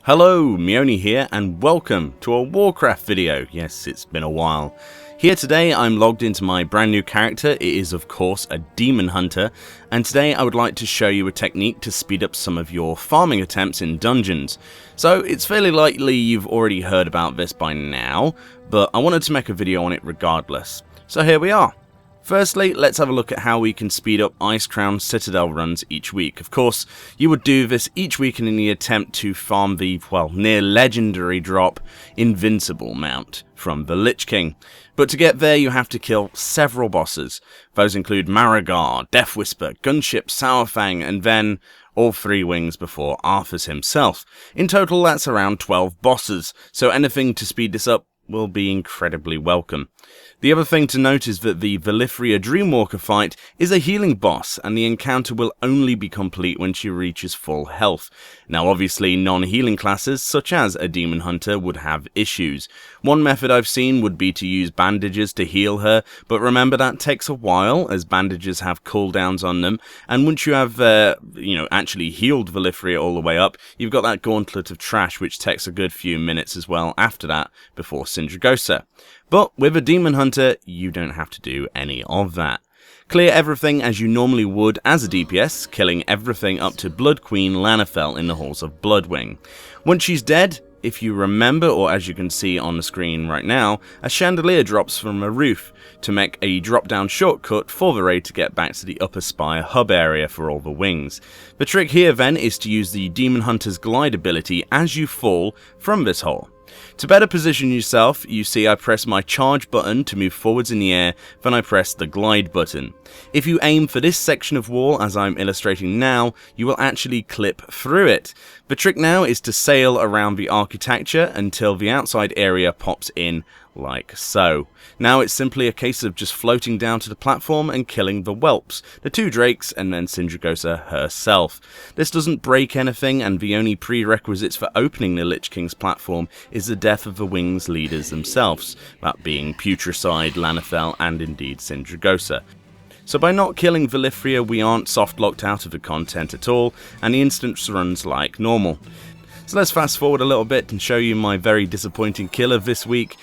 Hello, Meoni here, and welcome to a Warcraft video. Yes, it's been a while. Here today I'm logged into my brand new character. It is of course a demon hunter, and today I would like to show you a technique to speed up some of your farming attempts in dungeons. So it's fairly likely you've already heard about this by now, but I wanted to make a video on it regardless. So here we are. Firstly, let's have a look at how we can speed up Icecrown Citadel runs each week. Of course, you would do this each week in the attempt to farm the, well, near legendary drop Invincible mount from the Lich King. But to get there, you have to kill several bosses. Those include Marigar, Death Whisper, Gunship, Sourfang, and then all three wings before Arthas himself. In total, that's around 12 bosses, so anything to speed this up will be incredibly welcome. The other thing to note is that the Valeria Dreamwalker fight is a healing boss, and the encounter will only be complete when she reaches full health. Now obviously non-healing classes such as a Demon Hunter would have issues. One method I've seen would be to use bandages to heal her, but remember that takes a while as bandages have cooldowns on them, and once you have actually healed Valeria all the way up, you've got that gauntlet of trash which takes a good few minutes as well after that before Sindragosa. But with a Demon Hunter, you don't have to do any of that. Clear everything as you normally would as a DPS, killing everything up to Blood Queen Lanafel in the halls of Bloodwing. Once she's dead, if you remember, or as you can see on the screen right now, a chandelier drops from a roof to make a drop-down shortcut for the raid to get back to the upper spire hub area for all the wings. The trick here then is to use the Demon Hunter's glide ability as you fall from this hole. To better position yourself, you see I press my charge button to move forwards in the air, then I press the glide button. If you aim for this section of wall as I'm illustrating now, you will actually clip through it. The trick now is to sail around the architecture until the outside area pops in like so. Now it's simply a case of just floating down to the platform and killing the whelps, the two drakes, and then Sindragosa herself. This doesn't break anything, and the only prerequisites for opening the Lich King's platform is the death of the wings leaders themselves, that being Putricide, Lanafel, and indeed Sindragosa. So by not killing Valeria, we aren't soft-locked out of the content at all, and the instance runs like normal. So let's fast forward a little bit and show you my very disappointing kill of this week,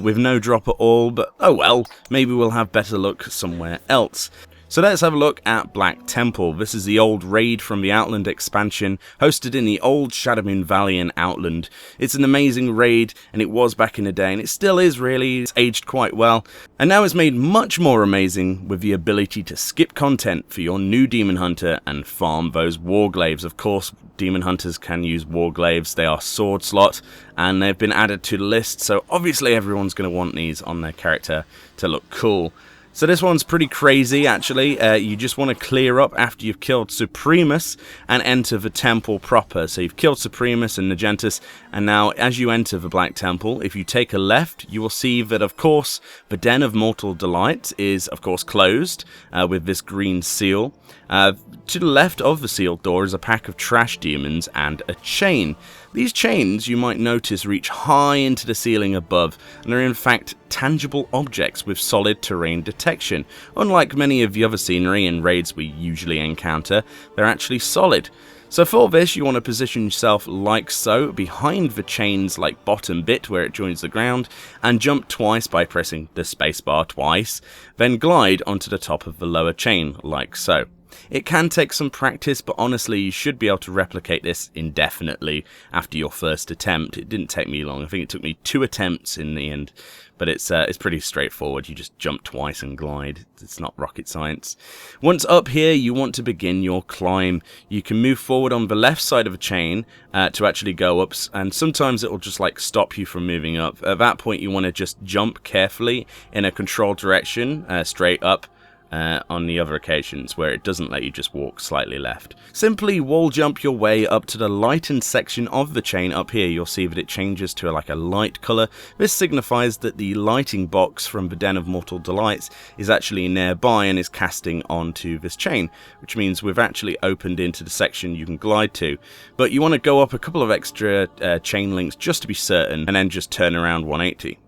with no drop at all, but oh well, maybe we'll have better luck somewhere else. So let's have a look at Black Temple. This is the old raid from the Outland expansion, hosted in the old Shadowmoon Valley in Outland. It's an amazing raid, and it was back in the day, and it still is really. It's aged quite well, and now it's made much more amazing with the ability to skip content for your new Demon Hunter and farm those Warglaives. Of course, Demon Hunters can use Warglaives. They are sword slot, and they've been added to the list, so obviously everyone's going to want these on their character to look cool. So this one's pretty crazy actually. You just want to clear up after you've killed Supremus and enter the temple proper. So you've killed Supremus and Nagentus, and now as you enter the Black Temple, if you take a left, you will see that of course the Den of Mortal Delight is of course closed with this green seal. To the left of the sealed door is a pack of trash demons and a chain. These chains, you might notice, reach high into the ceiling above, and are in fact tangible objects with solid terrain detection. Unlike many of the other scenery and raids we usually encounter, they're actually solid. So for this, you want to position yourself like so, behind the chain's bottom bit where it joins the ground, and jump twice by pressing the spacebar twice, then glide onto the top of the lower chain like so. It can take some practice, but honestly you should be able to replicate this indefinitely after your first attempt. It didn't take me long. I think it took me 2 attempts in the end, but it's pretty straightforward. You just jump twice and glide. It's not rocket science. Once up here, you want to begin your climb. You can move forward on the left side of a chain to actually go up, and sometimes it will just stop you from moving up. At that point, you want to just jump carefully in a controlled direction, straight up. On the other occasions where it doesn't let you just walk slightly left. Simply wall jump your way up to the lightened section of the chain up here. You'll see that it changes to a light colour. This signifies that the lighting box from the Den of Mortal Delights is actually nearby and is casting onto this chain, which means we've actually opened into the section you can glide to. But you want to go up a couple of extra chain links just to be certain, and then just turn around 180.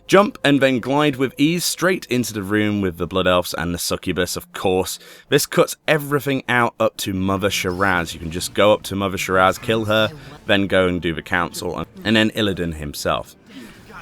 Jump and then glide with ease straight into the room with the Blood Elves and the Succubus, of course. This cuts everything out up to Mother Shiraz. You can just go up to Mother Shiraz, kill her, then go and do the council, and then Illidan himself.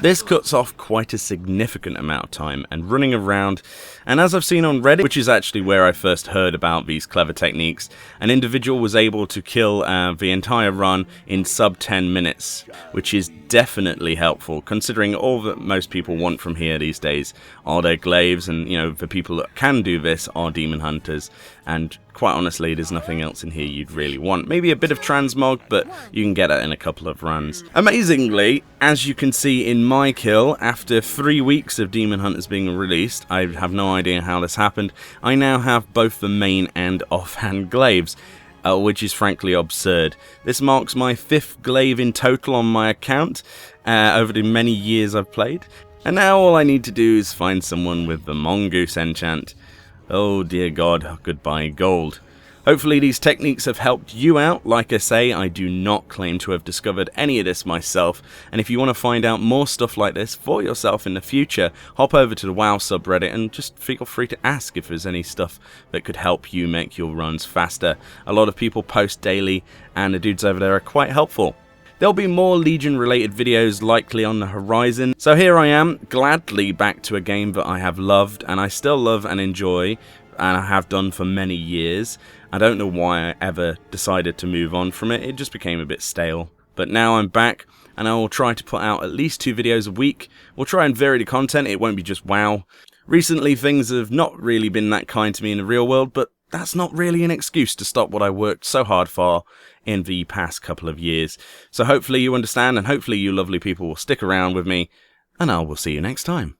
This cuts off quite a significant amount of time and running around, and as I've seen on Reddit, which is actually where I first heard about these clever techniques, an individual was able to kill the entire run in sub 10 minutes, which is definitely helpful considering all that most people want from here these days are their glaives, and you know, the people that can do this are demon hunters, and quite honestly there's nothing else in here you'd really want. Maybe a bit of transmog, but you can get it in a couple of runs. Amazingly, as you can see in my kill, after 3 weeks of Demon Hunters being released, I have no idea how this happened, I now have both the main and offhand glaives. Which is frankly absurd. This marks my 5th glaive in total on my account over the many years I've played. And now all I need to do is find someone with the Mongoose enchant. Oh dear God, goodbye gold. Hopefully these techniques have helped you out. Like I say, I do not claim to have discovered any of this myself, and if you want to find out more stuff like this for yourself in the future, hop over to the WoW subreddit and just feel free to ask if there's any stuff that could help you make your runs faster. A lot of people post daily, and the dudes over there are quite helpful. There'll be more Legion related videos likely on the horizon, so here I am, gladly back to a game that I have loved, and I still love and enjoy, and I have done for many years. I don't know why I ever decided to move on from it, it just became a bit stale. But now I'm back, and I will try to put out at least 2 videos a week. We'll try and vary the content, it won't be just WoW. Recently things have not really been that kind to me in the real world, but that's not really an excuse to stop what I worked so hard for in the past couple of years. So hopefully you understand, and hopefully you lovely people will stick around with me, and I will see you next time.